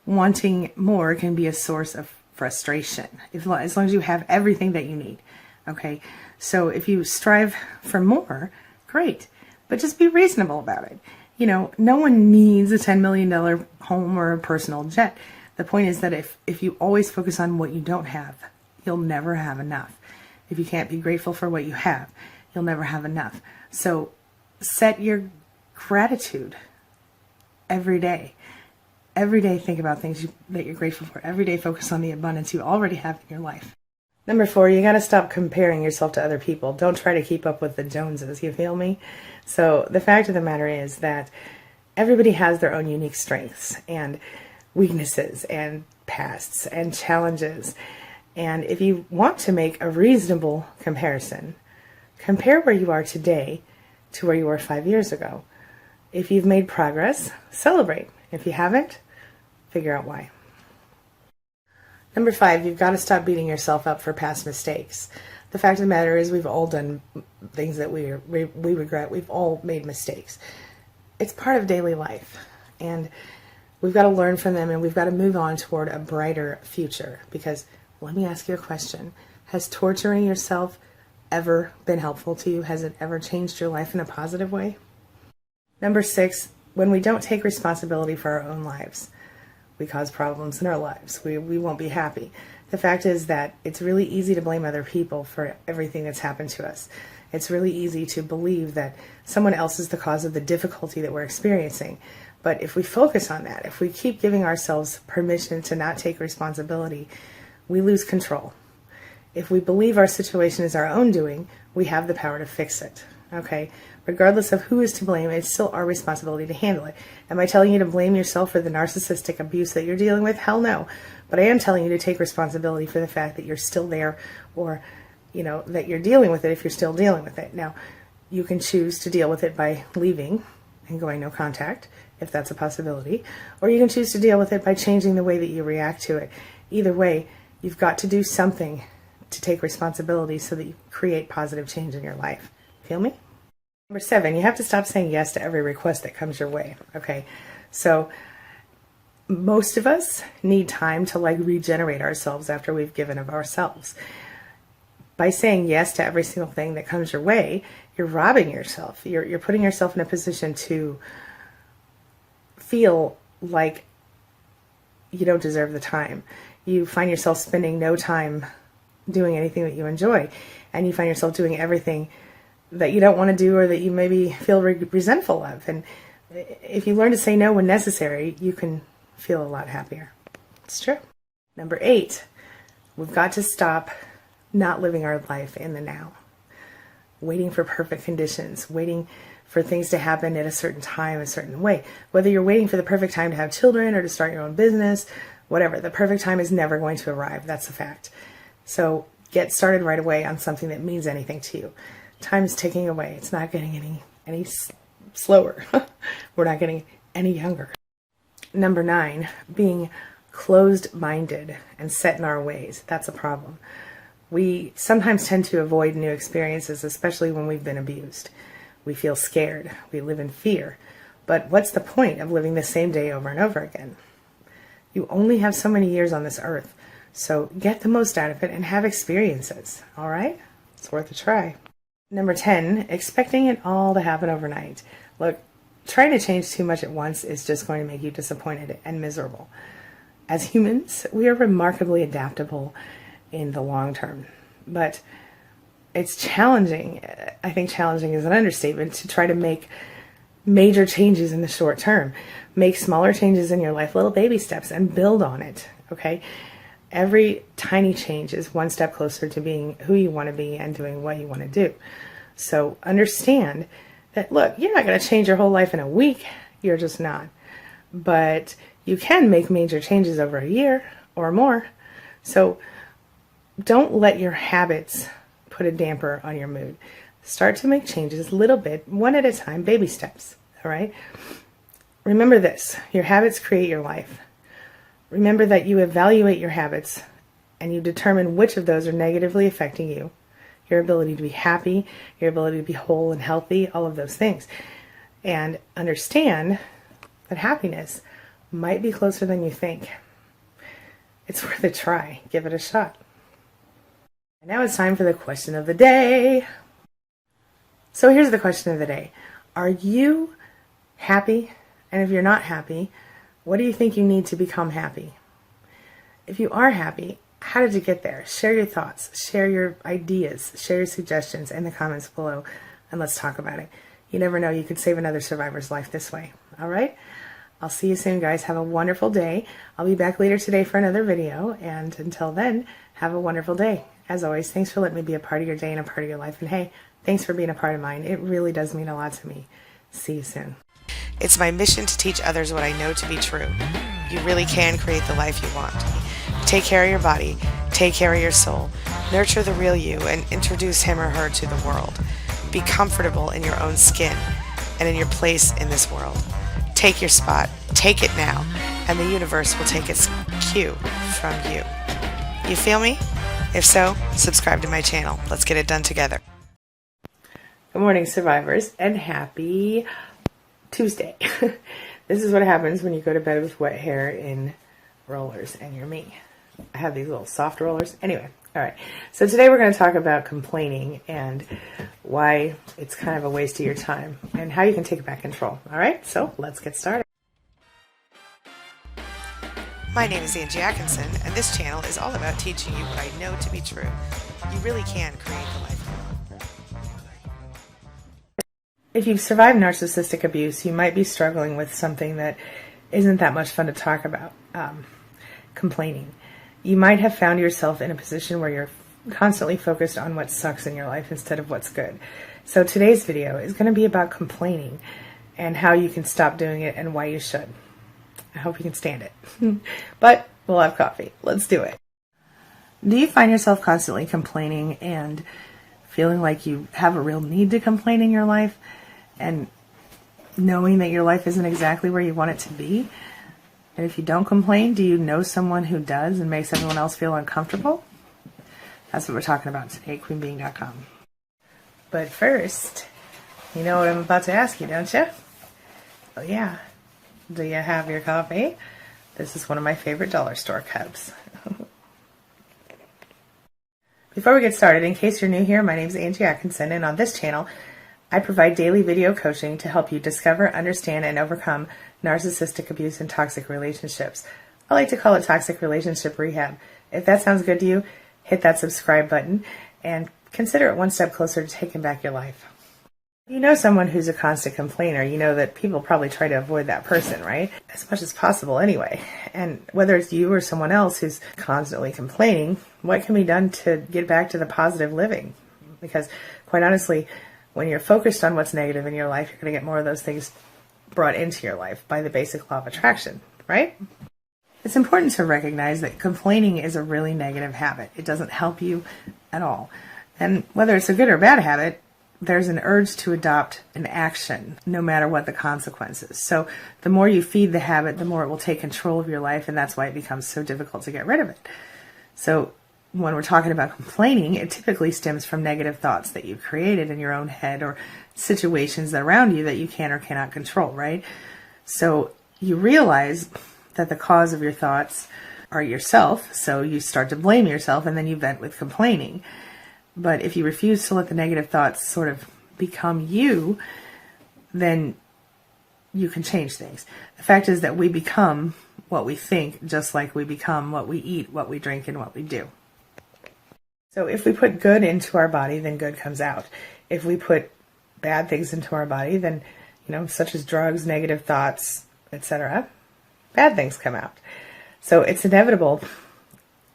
wanting more can be a source of frustration. As long as you have everything that you need, okay? So if you strive for more, great, but just be reasonable about it. You know, no one needs a $10 million home or a personal jet. The point is that if you always focus on what you don't have, you'll never have enough. If you can't be grateful for what you have, you'll never have enough. So set your gratitude every day. Every day think about things that you're grateful for. Every day focus on the abundance you already have in your life. Number 4, you got to stop comparing yourself to other people. Don't try to keep up with the Joneses, you feel me? So the fact of the matter is that everybody has their own unique strengths and weaknesses and pasts and challenges. And if you want to make a reasonable comparison, compare where you are today to where you were 5 years ago. If you've made progress, celebrate. If you haven't, figure out why. Number 5, you've got to stop beating yourself up for past mistakes. The fact of the matter is we've all done things that we regret. We've all made mistakes. It's part of daily life. And we've got to learn from them, and we've got to move on toward a brighter future. Because let me ask you a question. Has torturing yourself ever been helpful to you? Has it ever changed your life in a positive way? Number 6, when we don't take responsibility for our own lives, we cause problems in our lives. We won't be happy. The fact is that it's really easy to blame other people for everything that's happened to us. It's really easy to believe that someone else is the cause of the difficulty that we're experiencing. But if we focus on that, if we keep giving ourselves permission to not take responsibility, we lose control. If we believe our situation is our own doing, we have the power to fix it. Okay? Regardless of who is to blame, it's still our responsibility to handle it. Am I telling you to blame yourself for the narcissistic abuse that you're dealing with? Hell no. But I am telling you to take responsibility for the fact that you're still there, or, you know, that you're dealing with it if you're still dealing with it. Now, you can choose to deal with it by leaving and going no contact, if that's a possibility. Or you can choose to deal with it by changing the way that you react to it. Either way, you've got to do something to take responsibility so that you create positive change in your life. Feel me? Number 7, you have to stop saying yes to every request that comes your way. Okay, so most of us need time to regenerate ourselves after we've given of ourselves. By saying yes to every single thing that comes your way, you're robbing yourself. You're putting yourself in a position to feel like you don't deserve the time. You find yourself spending no time doing anything that you enjoy, and you find yourself doing everything that you don't want to do or that you maybe feel resentful of. And if you learn to say no when necessary, you can feel a lot happier. It's true. Number 8, we've got to stop not living our life in the now, waiting for perfect conditions, waiting for things to happen at a certain time, a certain way. Whether you're waiting for the perfect time to have children or to start your own business whatever. The perfect time is never going to arrive. That's a fact. So get started right away on something that means anything to you. Time is ticking away. It's not getting any slower. We're not getting any younger. Number 9, being closed-minded and set in our ways. That's a problem. We sometimes tend to avoid new experiences, especially when we've been abused. We feel scared. We live in fear. But what's the point of living the same day over and over again? You only have so many years on this earth, so get the most out of it and have experiences, all right? It's worth a try. Number 10, expecting it all to happen overnight. Look, trying to change too much at once is just going to make you disappointed and miserable. As humans, we are remarkably adaptable in the long term, but it's challenging. I think challenging is an understatement to try to make major changes in the short term. Make smaller changes in your life, little baby steps, and build on it, okay? Every tiny change is one step closer to being who you want to be and doing what you want to do. So understand that, look, you're not going to change your whole life in a week. You're just not. But you can make major changes over a year or more. So don't let your habits put a damper on your mood. Start to make changes a little bit, one at a time, baby steps, all right? Remember this, your habits create your life. Remember that you evaluate your habits and you determine which of those are negatively affecting you, your ability to be happy, your ability to be whole and healthy, all of those things. And understand that happiness might be closer than you think. It's worth a try. Give it a shot. And now it's time for the question of the day. So here's the question of the day. Are you happy? And if you're not happy, what do you think you need to become happy? If you are happy, how did you get there? Share your thoughts, share your ideas, share your suggestions in the comments below, and let's talk about it. You never know, you could save another survivor's life this way. All right? I'll see you soon, guys. Have a wonderful day. I'll be back later today for another video, and until then, have a wonderful day. As always, thanks for letting me be a part of your day and a part of your life. And hey, thanks for being a part of mine. It really does mean a lot to me. See you soon. It's my mission to teach others what I know to be true. You really can create the life you want. Take care of your body, take care of your soul, nurture the real you, and introduce him or her to the world. Be comfortable in your own skin and in your place in this world. Take your spot, take it now, and the universe will take its cue from you. You feel me? If so, subscribe to my channel. Let's get it done together. Good morning, survivors, and happy Tuesday. This is what happens when you go to bed with wet hair in rollers, and you're me. I have these little soft rollers. Anyway, all right. So today we're going to talk about complaining and why it's kind of a waste of your time and how you can take back control. All right, so let's get started. My name is Angie Atkinson, and this channel is all about teaching you what I know to be true. You really can create the life you want. If you've survived narcissistic abuse, you might be struggling with something that isn't that much fun to talk about, complaining. You might have found yourself in a position where you're constantly focused on what sucks in your life instead of what's good. So today's video is going to be about complaining and how you can stop doing it and why you should. I hope you can stand it. But we'll have coffee. Let's do it. Do you find yourself constantly complaining and feeling like you have a real need to complain in your life and knowing that your life isn't exactly where you want it to be? And if you don't complain, do you know someone who does and makes everyone else feel uncomfortable? That's what we're talking about today, queenbeing.com. But first, you know what I'm about to ask you, don't you? Oh yeah. Do you have your coffee? This is one of my favorite dollar store cups. Before we get started, in case you're new here, my name is Angie Atkinson, and on this channel, I provide daily video coaching to help you discover, understand, and overcome narcissistic abuse and toxic relationships. I like to call it toxic relationship rehab. If that sounds good to you, hit that subscribe button and consider it one step closer to taking back your life. You know someone who's a constant complainer, you know that people probably try to avoid that person, right? As much as possible anyway. And whether it's you or someone else who's constantly complaining, what can be done to get back to the positive living? Because quite honestly, when you're focused on what's negative in your life, you're going to get more of those things brought into your life by the basic law of attraction, right? it's important to recognize that complaining is a really negative habit. It doesn't help you at all. And whether it's a good or bad habit, there's an urge to adopt an action, no matter what the consequences. So the more you feed the habit, the more it will take control of your life, and that's why it becomes so difficult to get rid of it. So when we're talking about complaining, it typically stems from negative thoughts that you've created in your own head or situations that are around you that you can or cannot control, right? So you realize that the cause of your thoughts are yourself, so you start to blame yourself, and then you vent with complaining. But if you refuse to let the negative thoughts sort of become you, then you can change things. The fact is that we become what we think, just like we become what we eat, what we drink, and what we do. So if we put good into our body, then good comes out. If we put bad things into our body, then, such as drugs, negative thoughts, etc., bad things come out. So it's inevitable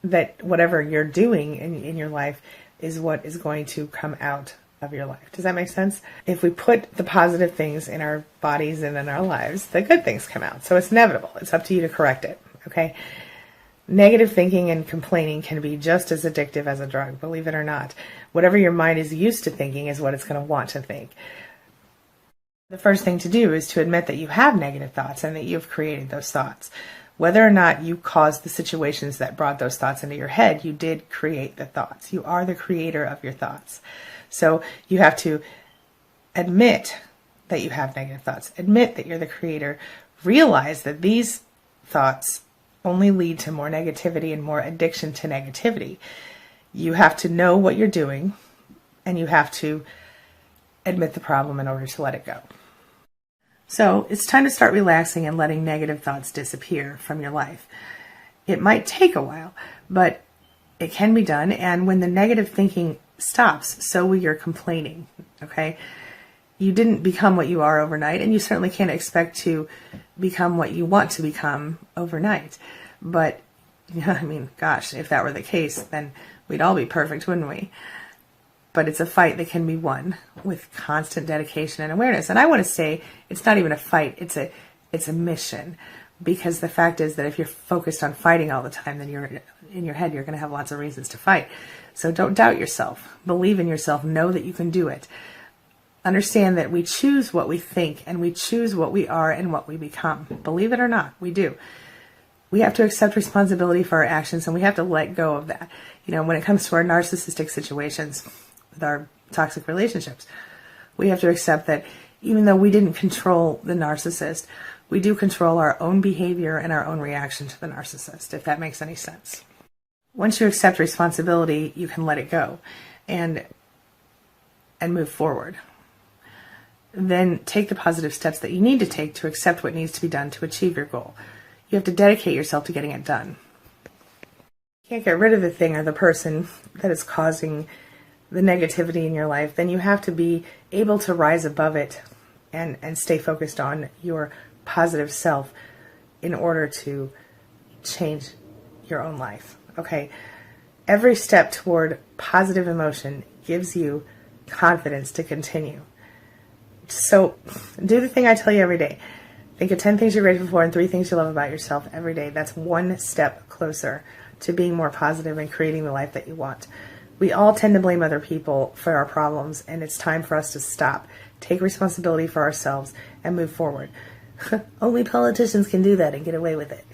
that whatever you're doing in your life is what is going to come out of your life. Does that make sense? If we put the positive things in our bodies and in our lives, the good things come out. So it's inevitable. It's up to you to correct it. Okay? Negative thinking and complaining can be just as addictive as a drug, believe it or not. Whatever your mind is used to thinking is what it's going to want to think. The first thing to do is to admit that you have negative thoughts and that you've created those thoughts. Whether or not you caused the situations that brought those thoughts into your head, you did create the thoughts. You are the creator of your thoughts. So you have to admit that you have negative thoughts. Admit that you're the creator. Realize that these thoughts only lead to more negativity and more addiction to negativity. You have to know what you're doing, and you have to admit the problem in order to let it go. So it's time to start relaxing and letting negative thoughts disappear from your life. It might take a while, but it can be done. And when the negative thinking stops, so will your complaining. Okay? You didn't become what you are overnight, and you certainly can't expect to become what you want to become overnight. But, gosh, if that were the case, then we'd all be perfect, wouldn't we? But it's a fight that can be won with constant dedication and awareness. And I want to say it's not even a fight, it's a mission. Because the fact is that if you're focused on fighting all the time, then you're in your head, you're going to have lots of reasons to fight. So don't doubt yourself. Believe in yourself. Know that you can do it. Understand that we choose what we think, and we choose what we are and what we become. Believe it or not, we do. We have to accept responsibility for our actions, and we have to let go of that. When it comes to our narcissistic situations, with our toxic relationships, we have to accept that even though we didn't control the narcissist, we do control our own behavior and our own reaction to the narcissist, if that makes any sense. Once you accept responsibility, you can let it go and move forward. Then take the positive steps that you need to take to accept what needs to be done to achieve your goal. You have to dedicate yourself to getting it done. You can't get rid of the thing or the person that is causing the negativity in your life. Then you have to be able to rise above it and stay focused on your positive self in order to change your own life. Okay? Every step toward positive emotion gives you confidence to continue. So do the thing I tell you every day. Think of 10 things you're grateful for and 3 things you love about yourself every day. That's one step closer to being more positive and creating the life that you want. We all tend to blame other people for our problems, and it's time for us to stop, take responsibility for ourselves, and move forward. Only politicians can do that and get away with it.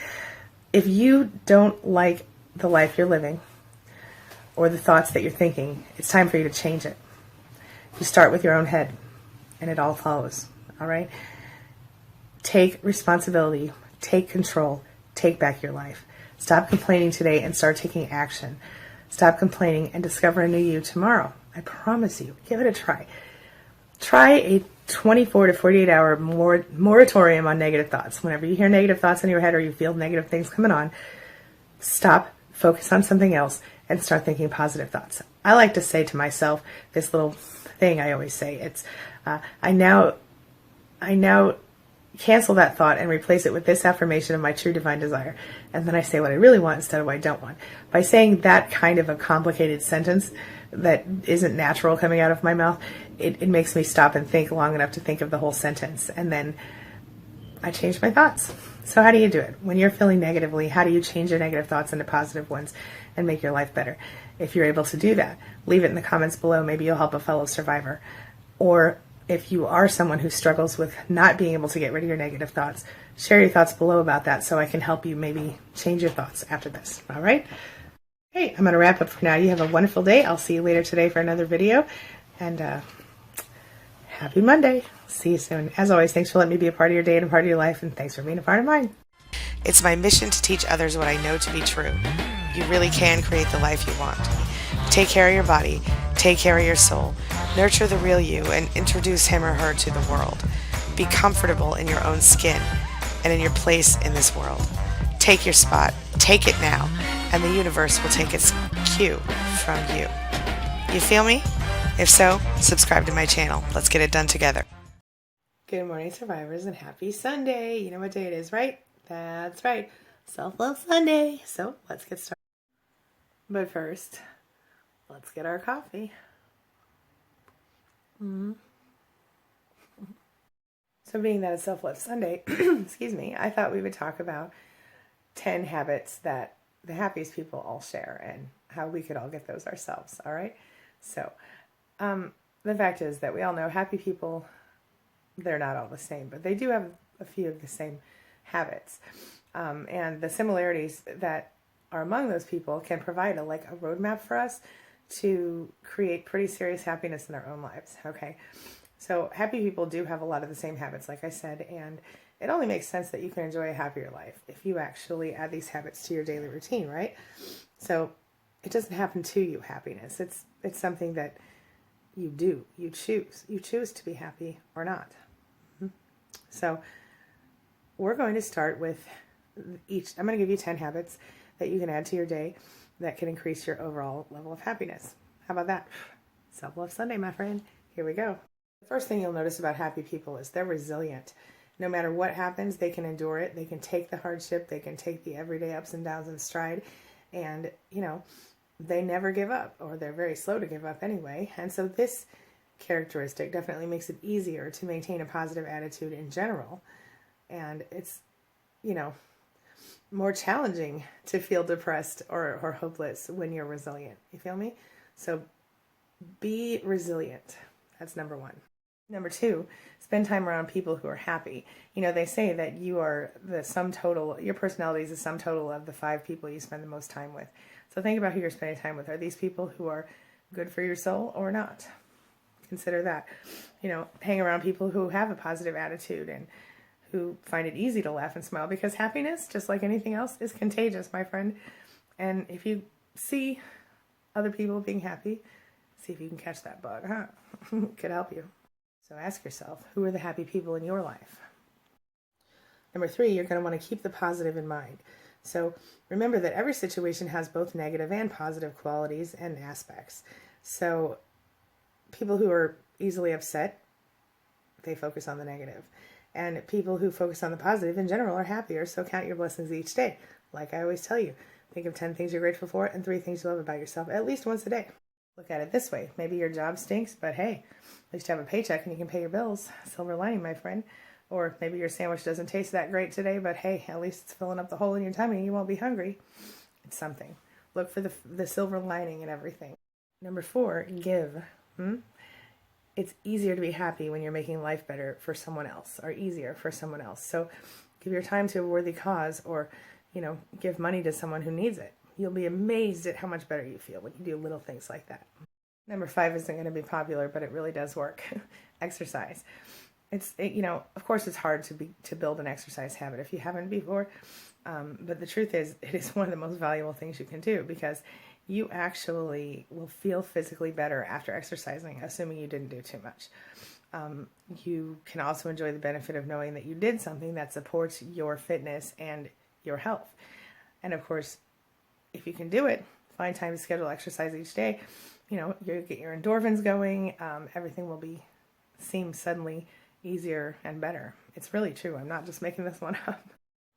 If you don't like the life you're living or the thoughts that you're thinking, it's time for you to change it. You start with your own head, and it all follows. All right? Take responsibility, take control, take back your life. Stop complaining today and start taking action. Stop complaining and discover a new you tomorrow. I promise you. Give it a try. Try a 24 to 48 hour moratorium on negative thoughts. Whenever you hear negative thoughts in your head or you feel negative things coming on, stop, focus on something else, and start thinking positive thoughts. I like to say to myself this little thing I always say. It's, I now cancel that thought and replace it with this affirmation of my true divine desire. And then I say what I really want instead of what I don't want. By saying that kind of a complicated sentence that isn't natural coming out of my mouth, it makes me stop and think long enough to think of the whole sentence. And then I change my thoughts. So how do you do it? When you're feeling negatively, how do you change your negative thoughts into positive ones and make your life better? If you're able to do that, leave it in the comments below. Maybe you'll help a fellow survivor. Or if you are someone who struggles with not being able to get rid of your negative thoughts, share your thoughts below about that so I can help you maybe change your thoughts after this. All right? Hey, I'm going to wrap up for now. You have a wonderful day. I'll see you later today for another video. And happy Monday. See you soon. As always, thanks for letting me be a part of your day and a part of your life, and thanks for being a part of mine. It's my mission to teach others what I know to be true. You really can create the life you want. Take care of your body, take care of your soul, nurture the real you, and introduce him or her to the world. Be comfortable in your own skin and in your place in this world. Take your spot, take it now, and the universe will take its cue from you. You feel me? If so, subscribe to my channel. Let's get it done together. Good morning, survivors, and happy Sunday. You know what day it is, right? That's right. Self-Love Sunday. So let's get started. But first, let's get our coffee. So being that it's Self-Love Sunday, excuse me, I thought we would talk about 10 habits that the happiest people all share and how we could all get those ourselves, all right? So the fact is that we all know happy people, they're not all the same, but they do have a few of the same habits. And the similarities that are among those people can provide a roadmap for us to create pretty serious happiness in our own lives, okay? So happy people do have a lot of the same habits, like I said, and it only makes sense that you can enjoy a happier life if you actually add these habits to your daily routine, right? So it doesn't happen to you, happiness. It's something that you do. You choose to be happy or not. So we're going to start with I'm going to give you 10 habits that you can add to your day that can increase your overall level of happiness. How about that? Self-Love Sunday, my friend. Here we go. The first thing you'll notice about happy people is they're resilient. No matter what happens, they can endure it. They can take the hardship. They can take the everyday ups and downs in stride. And, they never give up, or they're very slow to give up anyway. And so this characteristic definitely makes it easier to maintain a positive attitude in general. And it's, more challenging to feel depressed or hopeless when you're resilient. You feel me? So be resilient. That's number one. Number two, spend time around people who are happy. They say that you are the sum total, your personality is the sum total of the 5 people you spend the most time with. So think about who you're spending time with. Are these people who are good for your soul or not? Consider that. Hang around people who have a positive attitude and who find it easy to laugh and smile, because happiness, just like anything else, is contagious, my friend. And if you see other people being happy, see if you can catch that bug, huh? Could help you. So ask yourself, who are the happy people in your life? Number 3, you're going to want to keep the positive in mind. So remember that every situation has both negative and positive qualities and aspects. So people who are easily upset, they focus on the negative. And people who focus on the positive in general are happier, so count your blessings each day. Like I always tell you, think of 10 things you're grateful for and 3 things you love about yourself at least once a day. Look at it this way. Maybe your job stinks, but hey, at least you have a paycheck and you can pay your bills. Silver lining, my friend. Or maybe your sandwich doesn't taste that great today, but hey, at least it's filling up the hole in your tummy and you won't be hungry. It's something. Look for the silver lining in everything. Number 4, give. It's easier to be happy when you're making life better for someone else, or easier for someone else. So give your time to a worthy cause, or, give money to someone who needs it. You'll be amazed at how much better you feel when you do little things like that. Number 5 isn't going to be popular, but it really does work. Exercise. Of course it's hard to build an exercise habit if you haven't before. But the truth is, it is one of the most valuable things you can do, because you actually will feel physically better after exercising, assuming you didn't do too much. You can also enjoy the benefit of knowing that you did something that supports your fitness and your health. And of course, if you can do it, find time to schedule exercise each day. You'll get your endorphins going. Everything will seem suddenly easier and better. It's really true. I'm not just making this one up.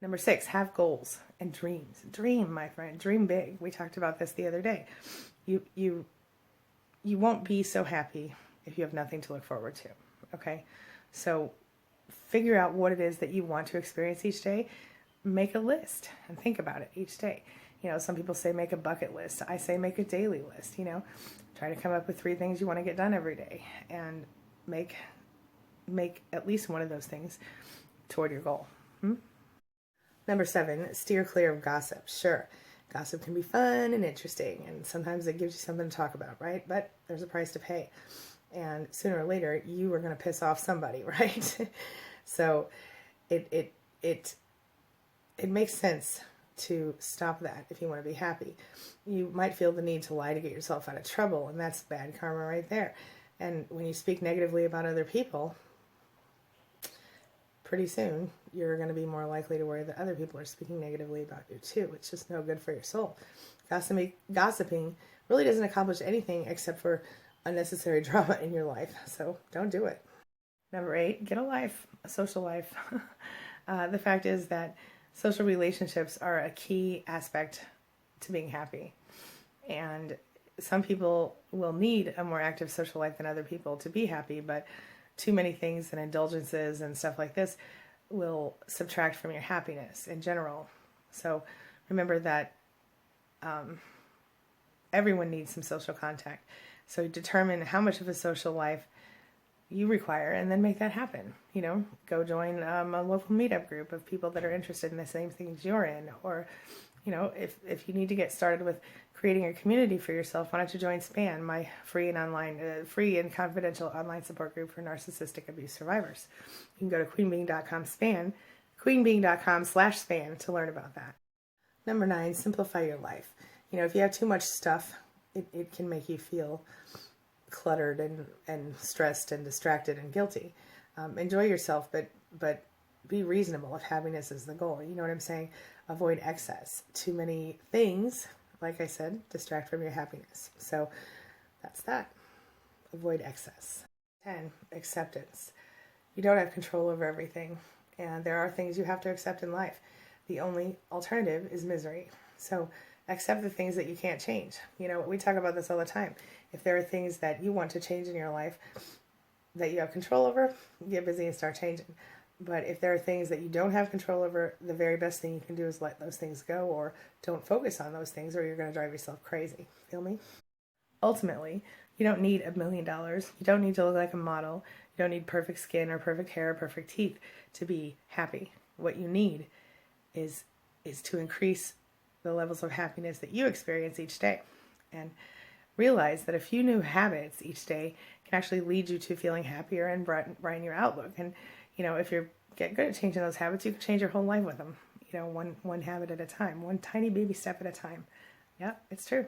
Number 6, have goals and dreams. Dream, my friend. Dream big. We talked about this the other day. You won't be so happy if you have nothing to look forward to. Okay? So figure out what it is that you want to experience each day. make a list and think about it each day. You know, some people say make a bucket list. I say make a daily list, you know. Try to come up with 3 things you want to get done every day and make at least one of those things toward your goal. Number 7, steer clear of gossip. Sure, gossip can be fun and interesting, and sometimes it gives you something to talk about, right? But there's a price to pay. And sooner or later, you are going to piss off somebody, right? So it makes sense to stop that if you want to be happy. You might feel the need to lie to get yourself out of trouble, and that's bad karma right there. And when you speak negatively about other people, pretty soon you're going to be more likely to worry that other people are speaking negatively about you too. It's just no good for your soul. Gossiping really doesn't accomplish anything except for unnecessary drama in your life, so don't do it. Number 8, get a life, a social life. The fact is that social relationships are a key aspect to being happy. And some people will need a more active social life than other people to be happy, but too many things and indulgences and stuff like this will subtract from your happiness in general. So remember that everyone needs some social contact. So determine how much of a social life you require and then make that happen. You know, go join a local meetup group of people that are interested in the same things you're in. Or, you know, if you need to get started with creating a community for yourself, why don't you join SPAN, my free and confidential online support group for narcissistic abuse survivors. You can go to queenbeing.com/SPAN to learn about that. Number 9, simplify your life. You know, if you have too much stuff, it can make you feel cluttered and stressed and distracted and guilty. Enjoy yourself, but be reasonable if happiness is the goal. You know what I'm saying? Avoid excess. Too many things, like I said, distract from your happiness. So that's that. Avoid excess. 10, acceptance. You don't have control over everything, and there are things you have to accept in life. The only alternative is misery. So accept the things that you can't change. You know, we talk about this all the time. If there are things that you want to change in your life that you have control over, get busy and start changing. But if there are things that you don't have control over, the very best thing you can do is let those things go, or don't focus on those things, or you're going to drive yourself crazy. Feel me? Ultimately, you don't need $1 million. You don't need to look like a model. You don't need perfect skin or perfect hair or perfect teeth to be happy. What you need is to increase the levels of happiness that you experience each day. And realize that a few new habits each day can actually lead you to feeling happier and brighten your outlook. And, you know, if you get good at changing those habits, you can change your whole life with them. You know, one habit at a time, one tiny baby step at a time. Yeah, it's true.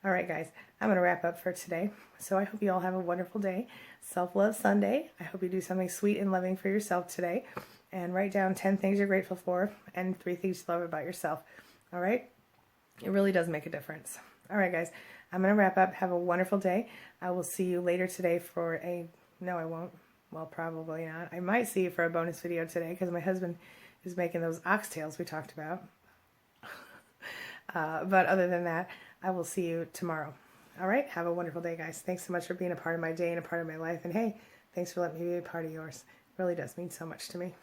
All right, guys, I'm going to wrap up for today. So I hope you all have a wonderful day. Self-Love Sunday. I hope you do something sweet and loving for yourself today. And write down 10 things you're grateful for and 3 things you love about yourself. All right? It really does make a difference. All right, guys, I'm going to wrap up. Have a wonderful day. I will see you later today for no, I won't. Well, probably not. I might see you for a bonus video today because my husband is making those oxtails we talked about. But other than that, I will see you tomorrow. All right? Have a wonderful day, guys. Thanks so much for being a part of my day and a part of my life. And hey, thanks for letting me be a part of yours. It really does mean so much to me.